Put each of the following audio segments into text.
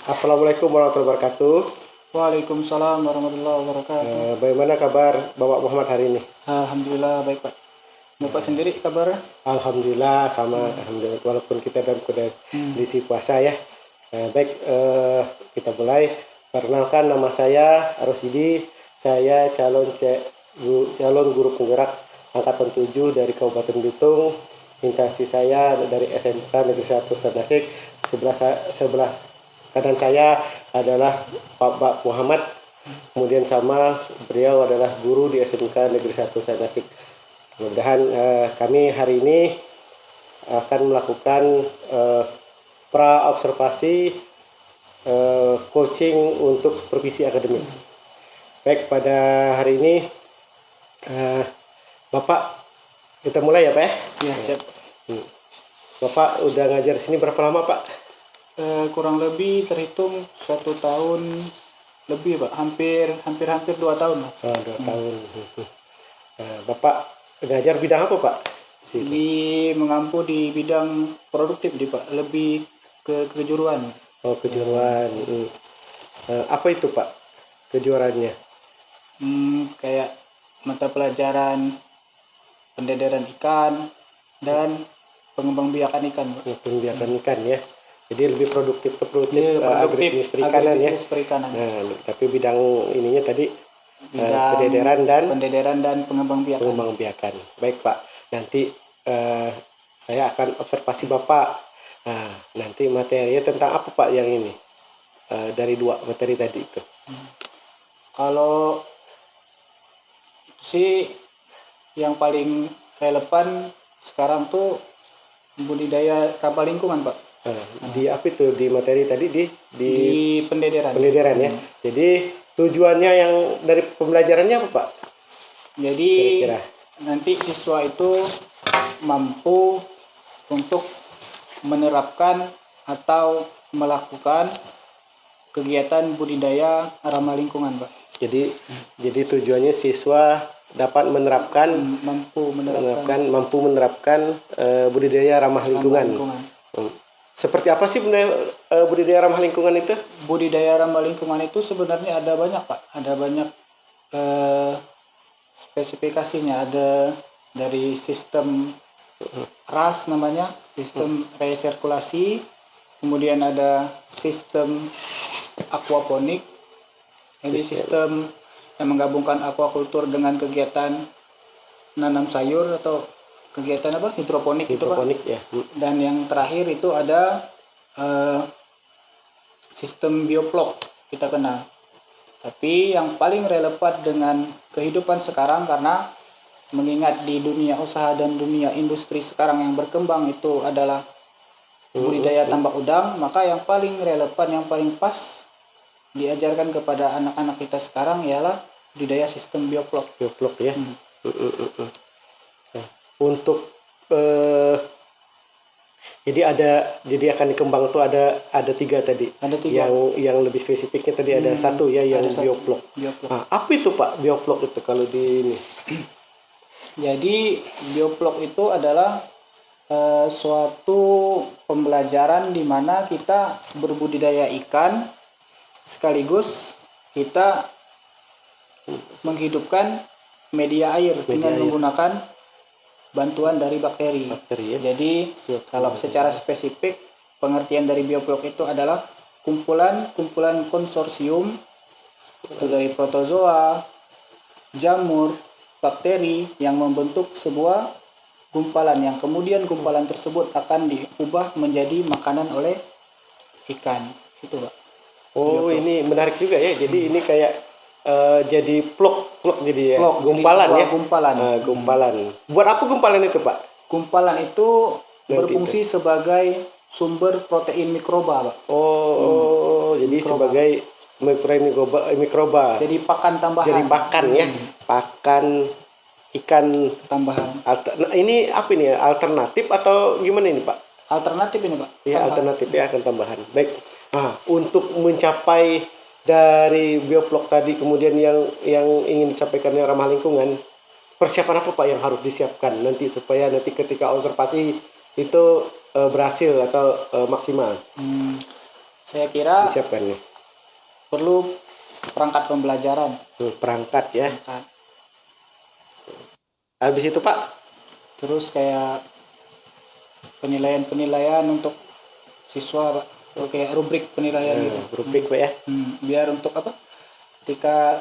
Assalamualaikum warahmatullahi wabarakatuh. Waalaikumsalam warahmatullahi wabarakatuh. Bagaimana kabar Bapak Muhammad hari ini? Alhamdulillah baik Pak. Bapak sendiri kabar? Alhamdulillah sama, alhamdulillah walaupun kita dalam kondisi puasa ya. Baik, kita mulai. Perkenalkan, nama saya Rosidi. Saya calon guru penggerak angkatan 7 dari Kabupaten Belitung. Instansi saya dari SMK Negeri 1 Sernasik. Sebelah kanan saya adalah Pak Muhammad. Kemudian sama beliau adalah guru di SMK Negeri 1 Sernasik. Mudah-mudahan kami hari ini akan melakukan pra-observasi coaching untuk supervisi akademik. Baik, pada hari ini Bapak, kita mulai ya Pak ya? Ya siap. Bapak udah ngajar sini berapa lama Pak? Kurang lebih terhitung 1 tahun lebih Pak. Hampir 2 tahun Pak. 2 tahun. Bapak ngajar bidang apa Pak? Mengampu di bidang produktif di Pak. Lebih ke kejuruan. Oh, kejuruan. Apa itu Pak kejuarannya? Kayak mata pelajaran pendederan ikan dan pengembangbiakan ikan Pak. Pengembangbiakan ikan ya. Jadi lebih produktif Agribisnis perikanan ya. Perikanan. Nah, tapi bidang ininya tadi pendederan dan pengembangbiakan. Baik Pak, nanti saya akan observasi Bapak. Nah, nanti materinya tentang apa Pak yang ini? Dari 2 materi tadi itu. Kalau sih yang paling relevan sekarang tuh budidaya ramah lingkungan Pak. Di apa itu di materi tadi di pendederan. Pendederan ya. Jadi tujuannya yang dari pembelajarannya apa Pak? Jadi kira-kira nanti siswa itu mampu untuk menerapkan atau melakukan kegiatan budidaya ramah lingkungan Pak. Jadi tujuannya siswa dapat mampu menerapkan budidaya ramah lingkungan. Seperti apa sih budidaya ramah lingkungan itu? Budidaya ramah lingkungan itu sebenarnya ada banyak Pak. Ada banyak spesifikasinya. Ada dari sistem RAS namanya, sistem resirkulasi. Kemudian ada sistem aquaponik. Jadi sistem yang menggabungkan aquaculture dengan kegiatan nanam sayur atau kegiatan hidroponik itu Pak. Ya. Dan yang terakhir itu ada sistem bioplok kita kenal. Tapi yang paling relevan dengan kehidupan sekarang, karena mengingat di dunia usaha dan dunia industri sekarang yang berkembang itu adalah budidaya tambak udang, maka yang paling relevan, yang paling pas diajarkan kepada anak-anak kita sekarang ialah budidaya sistem bioplok. Bioplok ya. Untuk jadi akan dikembang tuh ada 3 tadi. Ada 3. Yang lebih spesifiknya tadi ada 1 ya, yang bioplok. Nah, apa itu Pak bioplok itu kalau di ini? Jadi bioplok itu adalah suatu pembelajaran di mana kita berbudidaya ikan sekaligus kita menghidupkan media air dengan menggunakan bantuan dari bakteri ya. Jadi kalau secara spesifik pengertian dari bioplok itu adalah kumpulan konsorsium dari protozoa, jamur, bakteri yang membentuk sebuah gumpalan, yang kemudian gumpalan tersebut akan diubah menjadi makanan oleh ikan. Itu Pak. Oh, bioplok. Ini menarik juga ya. Jadi ini kayak jadi plok jadi ya. Gumpalan ya. Gumpalan. Buat apa gumpalan itu Pak? Gumpalan itu berfungsi sebagai sumber protein mikroba Pak. Jadi sebagai mikroba. Jadi pakan tambahan. Jadi pakan ya. Pakan ikan tambahan. Ini apa ini ya? Alternatif atau gimana ini Pak? Alternatif ini Pak. Iya, alternatif ya, akan tambahan. Baik. Untuk mencapai dari bioplok tadi, kemudian yang ingin disampaikan yang ramah lingkungan, persiapan apa Pak yang harus disiapkan nanti supaya nanti ketika observasi itu berhasil atau maksimal? Saya kira disiapkan nih? Perlu perangkat pembelajaran. Perangkat ya. Perangkat. Habis itu Pak? Terus kayak penilaian untuk siswa Pak. Kayak rubrik penilaian gitu. Rubrik Pak ya. Biar untuk apa? Ketika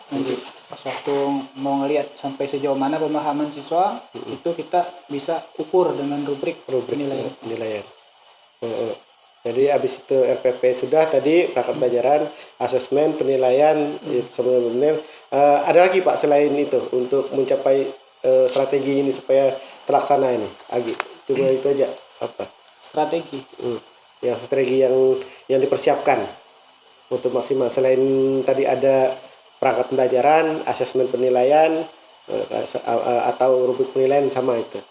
nanti pas waktu mau ngelihat sampai sejauh mana pemahaman siswa, itu kita bisa ukur dengan rubrik penilaian. Jadi habis itu RPP sudah tadi perangkat pembelajaran, asesmen, penilaian, sebenarnya ada lagi Pak selain itu untuk mencapai strategi ini supaya terlaksana ini. Agi, coba itu aja apa? Strategi. Yang strategi yang dipersiapkan untuk maksimal. Selain tadi ada perangkat pembelajaran, asesmen penilaian atau rubrik penilaian sama itu.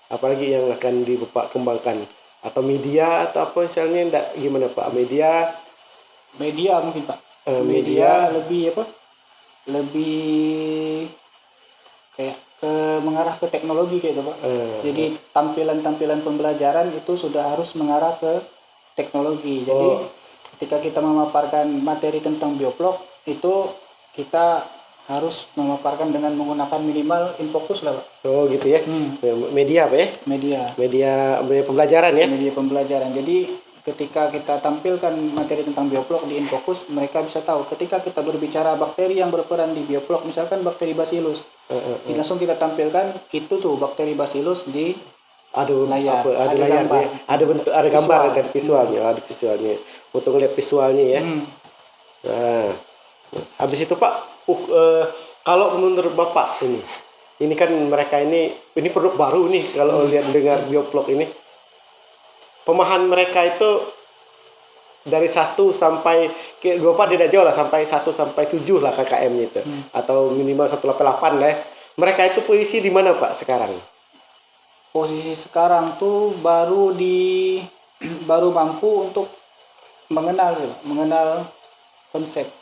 Apalagi yang akan Bapak kembangkan? Atau media atau apa misalnya, enggak gimana Pak? Media mungkin Pak. Media lebih apa? Lebih kayak mengarah ke teknologi gitu Pak. Jadi tampilan pembelajaran itu sudah harus mengarah ke teknologi. Jadi ketika kita memaparkan materi tentang bioblok itu kita harus memaparkan dengan menggunakan minimal infocus lah Pak. Oh gitu ya. Media apa ya? Media pembelajaran ya. Media pembelajaran. Jadi ketika kita tampilkan materi tentang bioblok di infocus, mereka bisa tahu ketika kita berbicara bakteri yang berperan di bioblok, misalkan bakteri Bacillus, langsung kita tampilkan itu tuh bakteri Bacillus di layar. Ada layarnya, ada bentuk, ada gambar, ada visualnya. Untuk lihat visualnya ya. Nah, habis itu Pak, kalau menurut Bapak ini kan mereka ini produk baru nih kalau lihat dengar bioblok ini. Pemahaman mereka itu dari 1 sampai Bapak tidak jauh lah, sampai 1 sampai 7 lah KKM-nya itu. Atau minimal 188 lah ya. Mereka itu posisi di mana Pak sekarang? Posisi sekarang tuh baru mampu untuk mengenal konsep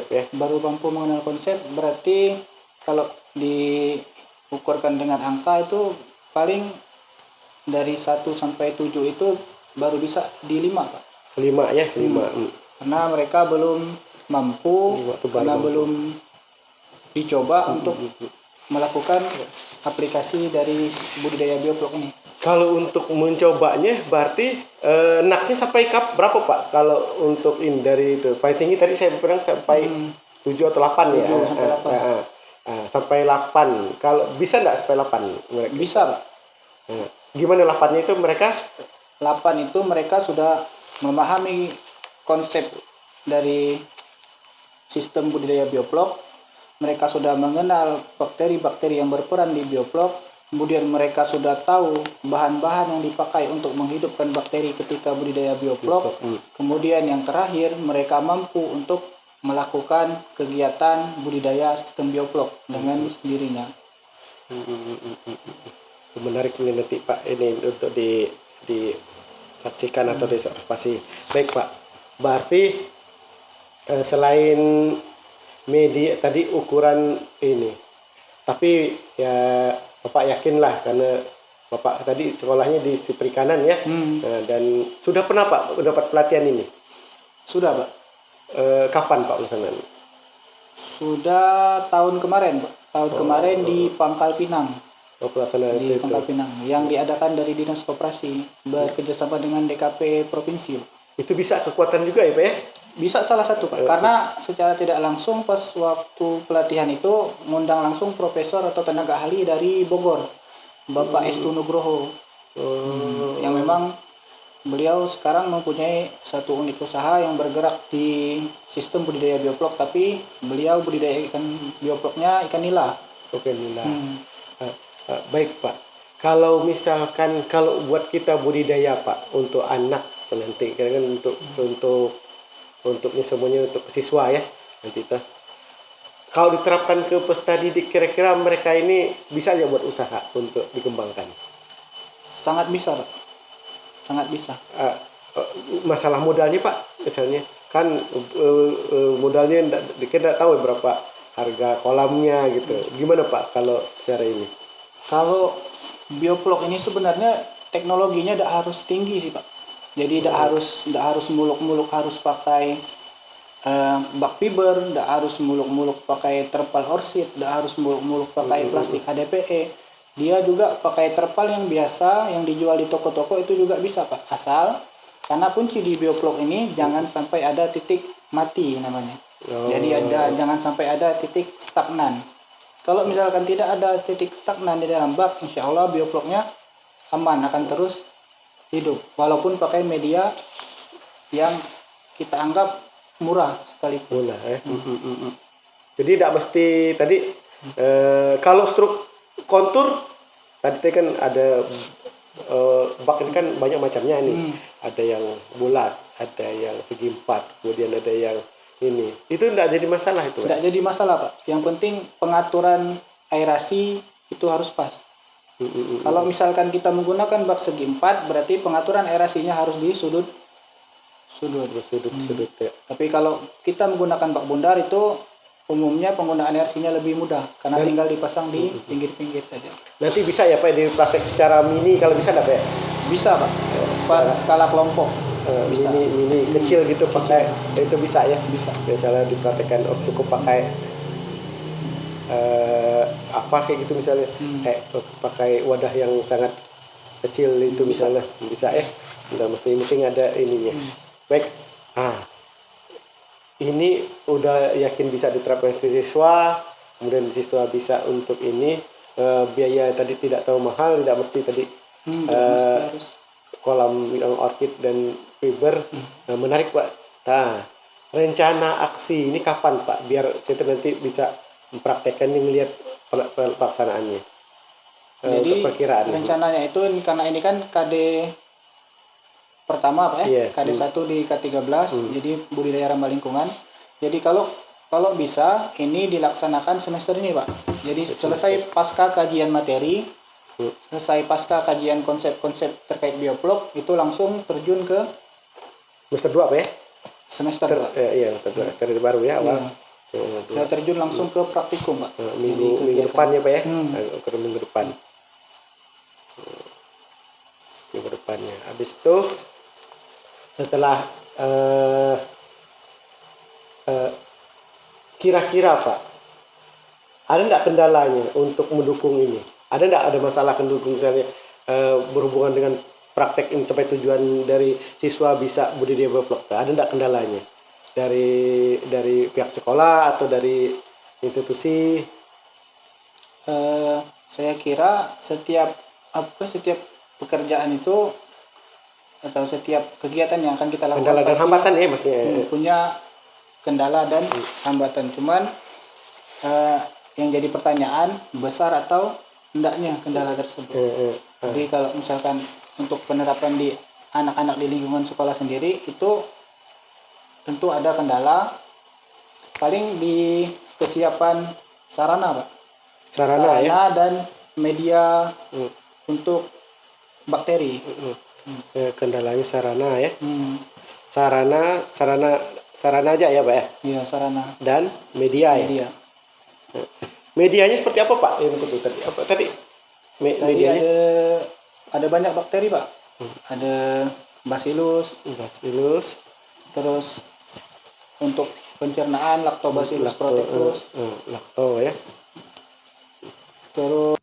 ya. Baru mampu mengenal konsep, berarti kalau diukurkan dengan angka itu paling dari 1 sampai 7 itu baru bisa di 5 Pak. 5 ya, 5. Karena mereka belum mampu, karena belum dicoba untuk melakukan aplikasi dari budidaya bioblok ini. Kalau untuk mencobanya berarti naknya sampai berapa Pak? Kalau untuk ini dari itu paling tinggi tadi saya bilang sampai 7 atau 8 ya. 7 sampai 8. Sampai 8. Kalau bisa enggak sampai 8 mereka? Bisa Pak. Gimana 8-nya itu mereka? 8 itu mereka sudah memahami konsep dari sistem budidaya bioblok. Mereka sudah mengenal bakteri-bakteri yang berperan di bioblok. Kemudian mereka sudah tahu bahan-bahan yang dipakai untuk menghidupkan bakteri ketika budidaya bioblok. Kemudian yang terakhir, mereka mampu untuk melakukan kegiatan budidaya sistem bioblok dengan sendirinya. Menarik ini nanti Pak, ini untuk disaksikan atau diobservasi. Baik Pak, berarti selain media tadi ukuran ini, tapi ya Bapak yakinlah karena Bapak tadi sekolahnya di perikanan ya. Dan sudah pernah Pak mendapat pelatihan ini? Sudah Pak. Kapan Pak misalnya? Sudah tahun kemarin Pak. Kemarin di Pangkal Pinang. Pelaksanaan di Pangkal Pinang yang diadakan dari Dinas Koperasi bekerjasama dengan DKP Provinsi. Itu bisa kekuatan juga ya Pak ya? Bisa salah satu Pak, karena secara tidak langsung pas waktu pelatihan itu ngundang langsung profesor atau tenaga ahli dari Bogor, Bapak Estu Nugroho, yang memang beliau sekarang mempunyai satu unit usaha yang bergerak di sistem budidaya bioblok, tapi beliau budidaya ikan biobloknya ikan nila. Ikan nila. Baik Pak, kalau misalkan kalau buat kita budidaya Pak untuk anak nanti kan untuknya semuanya untuk siswa ya nanti itu. Kalau diterapkan ke peserta didik, kira-kira mereka ini bisa aja buat usaha untuk dikembangkan? Sangat bisa Pak, sangat bisa. Masalah modalnya Pak, misalnya kan modalnya kita tidak tahu berapa harga kolamnya gitu. Gimana Pak kalau secara ini? Kalau bioblok ini sebenarnya teknologinya tidak harus tinggi sih Pak. Jadi tidak harus muluk-muluk harus pakai bak fiber, tidak harus muluk-muluk pakai terpal orsit, tidak harus muluk-muluk pakai plastik HDPE. Dia juga pakai terpal yang biasa yang dijual di toko-toko itu juga bisa Pak. Asal karena kunci di bioplock ini jangan sampai ada titik mati namanya. Jadi jangan sampai ada titik stagnan. Kalau misalkan tidak ada titik stagnan di dalam bak, insya Allah bioplocknya aman, akan terus hidup walaupun pakai media yang kita anggap murah sekalipun. Murah ya. Jadi tidak mesti tadi kalau struk kontur tadi kan ada bak ini kan banyak macamnya nih. Ada yang bulat, ada yang segi empat, kemudian ada yang ini. Itu tidak jadi masalah itu. Tidak jadi masalah Pak. Yang penting pengaturan aerasi itu harus pas. Kalau misalkan kita menggunakan bak segi empat, berarti pengaturan aerasinya harus di sudut ya. Tapi kalau kita menggunakan bak bundar itu umumnya penggunaan aerasinya lebih mudah karena tinggal dipasang di pinggir-pinggir saja. Nanti bisa ya Pak dipraktek secara mini kalau bisa Pak ya? Bisa Pak. Per skala kelompok. Bisa. Mini kecil gitu pakai itu bisa ya? Bisa. Misalnya dipraktekkan cukup pakai apa kayak gitu misalnya kayak pakai wadah yang sangat kecil itu misalnya bisa ya, nggak mesti ada ininya. Baik, ini udah yakin bisa diterapkan ke siswa, kemudian siswa bisa untuk ini biaya tadi tidak terlalu mahal, tidak mesti tadi kolam yang orchid dan fiber. Menarik Pak. Nah, rencana aksi ini kapan Pak biar kita nanti bisa mempraktekkan ini, melihat pelaksanaannya. Jadi perkiraan rencananya itu karena ini kan KD pertama Pak ya, KD 1 di K13, jadi budidaya ramah lingkungan. Jadi kalau bisa ini dilaksanakan semester ini Pak. Jadi selesai pasca kajian materi, selesai pasca kajian konsep-konsep terkait bioplock, itu langsung terjun ke semester 2 Pak ya? Semester 2. Iya, semester baru ya awal. Saya terjun langsung ke praktikum Pak. Minggu depan ya Pak ya? Minggu depan. Minggu depannya. Habis itu setelah kira-kira Pak, ada enggak kendalanya untuk mendukung ini? Ada enggak ada masalah mendukung misalnya berhubungan dengan praktek mencapai tujuan dari siswa bisa budidaya bioplock? Ada enggak kendalanya? Dari pihak sekolah atau dari institusi? Saya kira setiap pekerjaan itu atau setiap kegiatan yang akan kita lakukan kendala dan hambatan ya maksudnya punya kendala dan hambatan. Cuman yang jadi pertanyaan besar atau hendaknya kendala tersebut. Jadi kalau misalkan untuk penerapan di anak-anak di lingkungan sekolah sendiri itu tentu ada kendala paling di kesiapan sarana Pak. Sarana ya? Dan media untuk bakteri. Kendalanya sarana ya. Sarana aja ya Pak ya? Iya, sarana. Dan media. Ya. Medianya seperti apa Pak? Tadi medianya ada banyak bakteri Pak. Ada bacillus. Terus untuk pencernaan lactobacillus protectus. Lacto ya. Terus